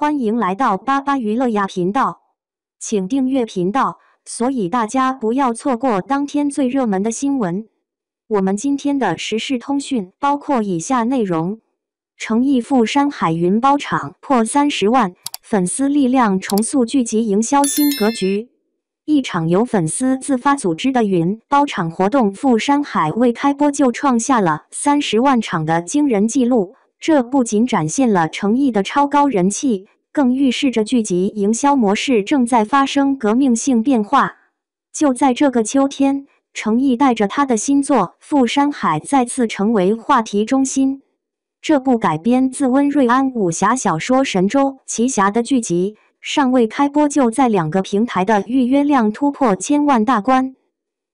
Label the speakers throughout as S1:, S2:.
S1: 欢迎来到巴巴娱乐呀频道，请订阅频道，所以大家不要错过当天最热门的新闻。我们今天的时事通讯包括以下内容：诚意赴山海云包场破30万，粉丝力量重塑剧集营销新格局。一场由粉丝自发组织的云包场活动赴山海未开播就创下了30万场的惊人纪录。这不仅展现了诚意的超高人气，更预示着剧集营销模式正在发生革命性变化。就在这个秋天，诚意带着他的新作《赴山海》再次成为话题中心。这部改编自温瑞安武侠小说《神州奇侠》的剧集，尚未开播就在2个平台的预约量突破1000万大关。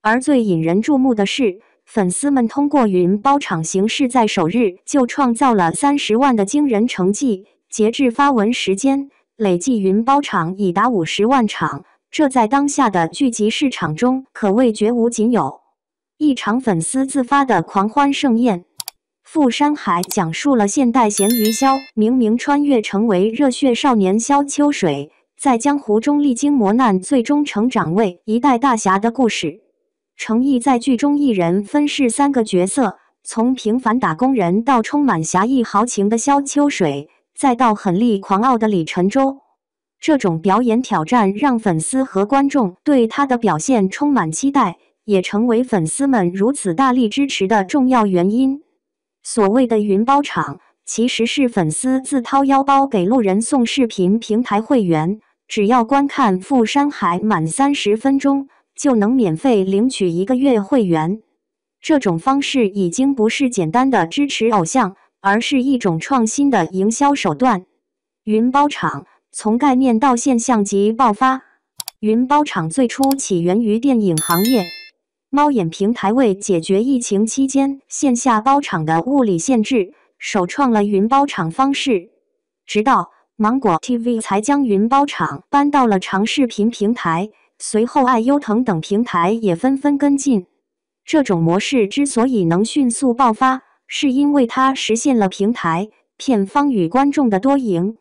S1: 而最引人注目的是，粉丝们通过云包场形式在首日就创造了30万的惊人成绩，截至发文时间，累计云包场已达50万场，这在当下的剧集市场中可谓绝无仅有。一场粉丝自发的狂欢盛宴。赴山海讲述了现代咸鱼萧明明穿越成为热血少年萧秋水，在江湖中历经磨难，最终成长为一代大侠的故事。诚意在剧中一人分饰3个角色，从平凡打工人到充满侠义豪情的萧秋水，再到狠戾狂傲的李晨舟。这种表演挑战让粉丝和观众对他的表现充满期待，也成为粉丝们如此大力支持的重要原因。所谓的云包场，其实是粉丝自掏腰包给路人送视频平台会员，只要观看《赴山海》满30分钟，就能免费领取1个月会员。这种方式已经不是简单的支持偶像，而是一种创新的营销手段。云包场从概念到现象级爆发。云包场最初起源于电影行业，猫眼平台为解决疫情期间线下包场的物理限制，首创了云包场方式。直到芒果 TV 才将云包场搬到了长视频平台，随后爱优腾等平台也纷纷跟进。这种模式之所以能迅速爆发，是因为它实现了平台片方与观众的多赢。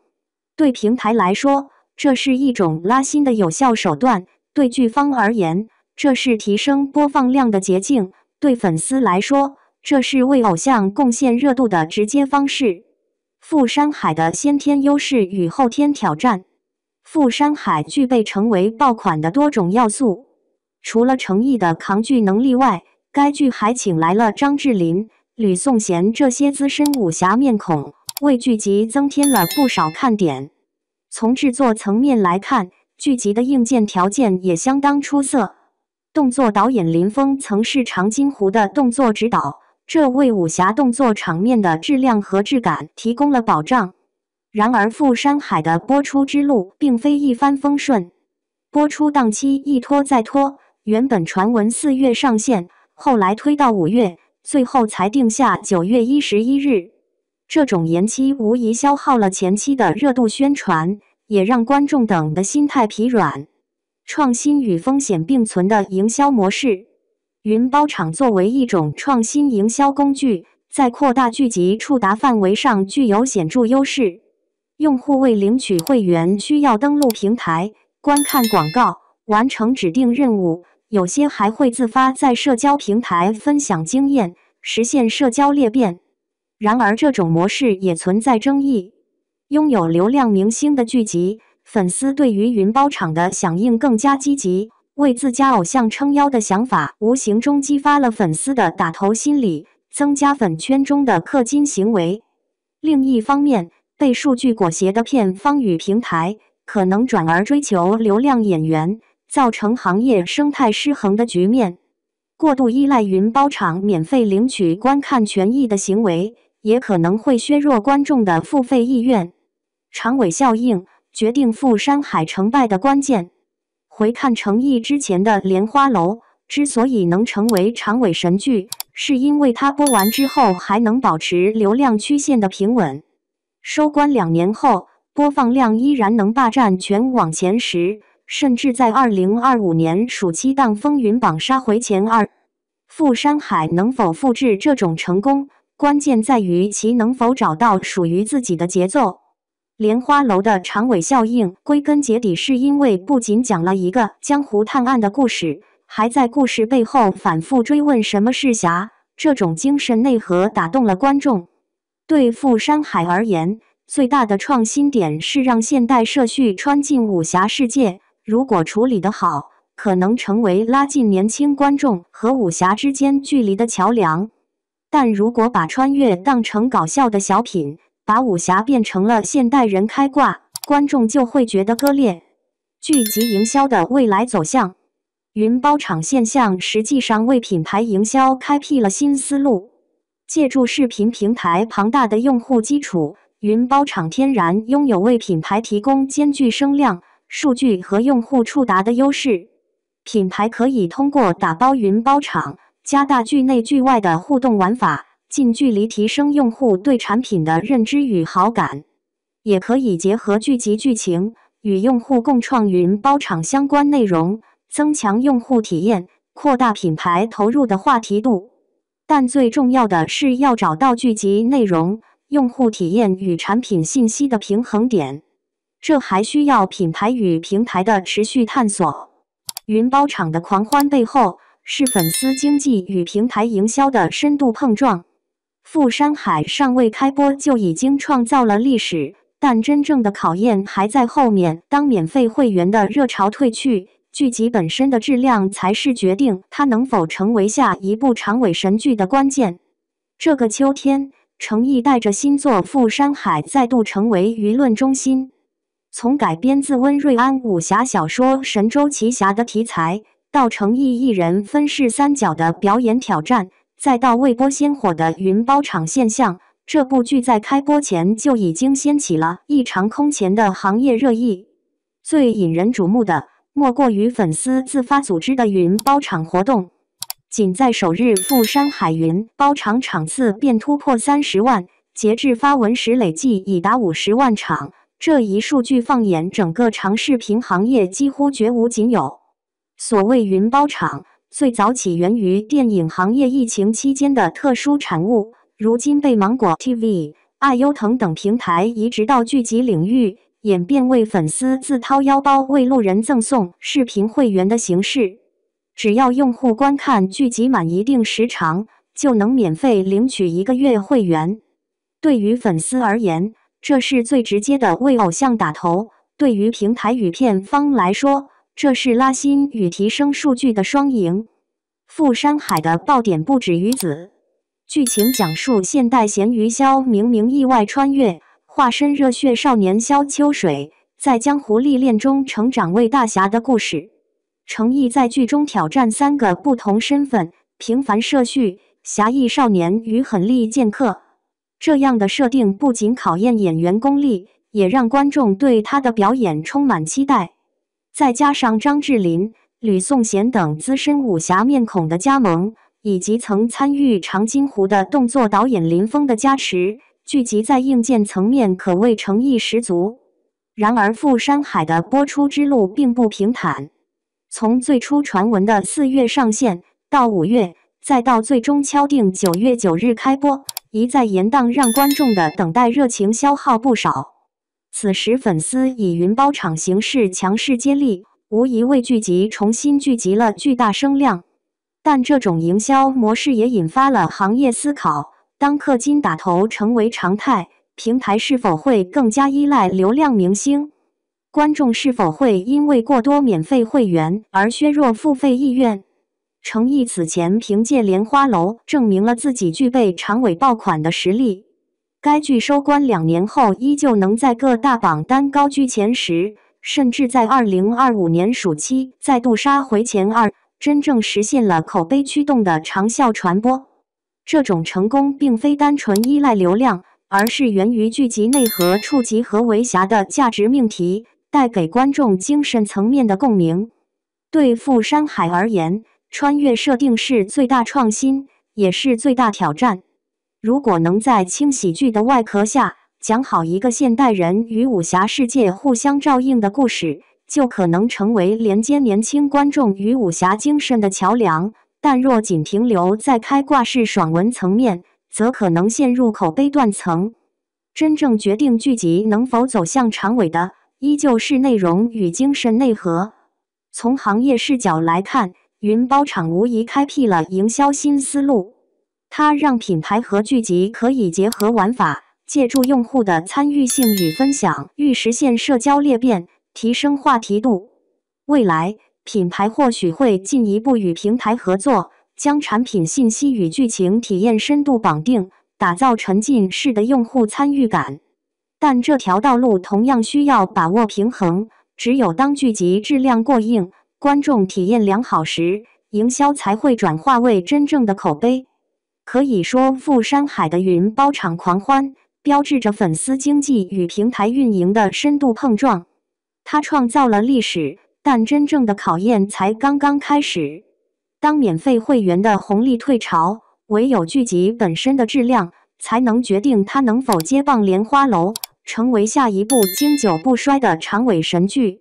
S1: 对平台来说，这是一种拉新的有效手段；对剧方而言，这是提升播放量的捷径；对粉丝来说，这是为偶像贡献热度的直接方式。赴山海的先天优势与后天挑战。赴山海具备成为爆款的多种要素。除了诚意的扛剧能力外，该剧还请来了张智霖、吕颂贤这些资深武侠面孔，为剧集增添了不少看点。从制作层面来看，剧集的硬件条件也相当出色。动作导演林峰曾是长津湖的动作指导，这为武侠动作场面的质量和质感提供了保障。然而赴山海的播出之路并非一帆风顺，播出档期一拖再拖，原本传闻4月上线，后来推到5月，最后才定下9月11日。这种延期无疑消耗了前期的热度宣传，也让观众等的心态疲软。创新与风险并存的营销模式。云包场作为一种创新营销工具，在扩大剧集触达范围上具有显著优势。用户为领取会员需要登录平台，观看广告，完成指定任务，有些还会自发在社交平台分享经验，实现社交裂变。然而这种模式也存在争议。拥有流量明星的剧集，粉丝对于云包场的响应更加积极，为自家偶像撑腰的想法无形中激发了粉丝的打头心理，增加粉圈中的氪金行为。另一方面，被数据裹挟的片方与平台可能转而追求流量演员，造成行业生态失衡的局面。过度依赖云包场免费领取观看权益的行为，也可能会削弱观众的付费意愿。长尾效应决定赴山海成败的关键。回看诚意之前的《莲花楼》，之所以能成为长尾神剧，是因为它播完之后还能保持流量曲线的平稳。收官2年后，播放量依然能霸占全网前10，甚至在2025年暑期档风云榜杀回前2。赴山海能否复制这种成功，关键在于其能否找到属于自己的节奏。莲花楼的长尾效应，归根结底是因为不仅讲了一个江湖探案的故事，还在故事背后反复追问什么是侠，这种精神内核打动了观众。对富山海而言，最大的创新点是让现代社畜穿进武侠世界，如果处理得好，可能成为拉近年轻观众和武侠之间距离的桥梁。但如果把穿越当成搞笑的小品，把武侠变成了现代人开挂，观众就会觉得割裂。剧集营销的未来走向，云包场现象实际上为品牌营销开辟了新思路。借助视频平台庞大的用户基础，云包场天然拥有为品牌提供兼具声量、数据和用户触达的优势。品牌可以通过打包云包场，加大剧内剧外的互动玩法，近距离提升用户对产品的认知与好感，也可以结合剧集剧情，与用户共创云包场相关内容，增强用户体验，扩大品牌投入的话题度。但最重要的是要找到剧集内容、用户体验与产品信息的平衡点，这还需要品牌与平台的持续探索。云包场的狂欢背后，是粉丝经济与平台营销的深度碰撞。富山海尚未开播就已经创造了历史，但真正的考验还在后面。当免费会员的热潮退去，剧集本身的质量才是决定它能否成为下一部长尾神剧的关键。这个秋天，诚意带着新作《富山海》再度成为舆论中心。从改编自温瑞安武侠小说《神州奇侠》的题材，到诚意一人分饰三角的表演挑战，再到未播先火的云包场现象，这部剧在开播前就已经掀起了一场空前的行业热议。最引人瞩目的，莫过于粉丝自发组织的云包场活动。仅在首日，富山海云包场场次便突破30万，截至发文时累计已达50万场。这一数据放眼整个长视频行业几乎绝无仅有。所谓云包场，最早起源于电影行业疫情期间的特殊产物，如今被芒果 TV、爱优腾等平台移植到剧集领域，演变为粉丝自掏腰包为路人赠送视频会员的形式。只要用户观看剧集满一定时长，就能免费领取1个月会员。对于粉丝而言，这是最直接的为偶像打头；对于平台与片方来说，这是拉新与提升数据的双赢。富山海的爆点不止于此，剧情讲述现代咸鱼萧明明意外穿越，化身热血少年萧秋水，在江湖历练中成长为大侠的故事。诚意在剧中挑战3个不同身份：平凡社畜、侠义少年与狠戾剑客。这样的设定不仅考验演员功力，也让观众对他的表演充满期待。再加上张智霖、吕颂贤等资深武侠面孔的加盟，以及曾参与长津湖的动作导演林峰的加持，剧集在硬件层面可谓诚意十足。然而，富山海的播出之路并不平坦。从最初传闻的4月上线，到5月，再到最终敲定9月9日开播，一再延宕让观众的等待热情消耗不少。此时粉丝以云包场形式强势接力，无疑为剧集重新聚集了巨大声量。但这种营销模式也引发了行业思考：当氪金打头成为常态，平台是否会更加依赖流量明星？观众是否会因为过多免费会员而削弱付费意愿？诚意此前凭借《莲花楼》证明了自己具备长尾爆款的实力。该剧收官2年后，依旧能在各大榜单高居前10，甚至在2025年暑期再度杀回前2，真正实现了口碑驱动的长效传播。这种成功并非单纯依赖流量，而是源于剧集内核触及和为侠的价值命题，带给观众精神层面的共鸣。对富山海而言，穿越设定是最大创新，也是最大挑战。如果能在轻喜剧的外壳下讲好一个现代人与武侠世界互相照应的故事，就可能成为连接年轻观众与武侠精神的桥梁。但若仅停留在开挂式爽文层面，则可能陷入口碑断层。真正决定剧集能否走向长尾的，依旧是内容与精神内核。从行业视角来看，云包场无疑开辟了营销新思路。它让品牌和剧集可以结合玩法，借助用户的参与性与分享，欲实现社交裂变，提升话题度。未来，品牌或许会进一步与平台合作，将产品信息与剧情体验深度绑定，打造沉浸式的用户参与感。但这条道路同样需要把握平衡，只有当剧集质量过硬，观众体验良好时，营销才会转化为真正的口碑。可以说，富山海的云包场狂欢，标志着粉丝经济与平台运营的深度碰撞。它创造了历史，但真正的考验才刚刚开始。当免费会员的红利退潮，唯有剧集本身的质量，才能决定它能否接棒莲花楼，成为下一部经久不衰的长尾神剧。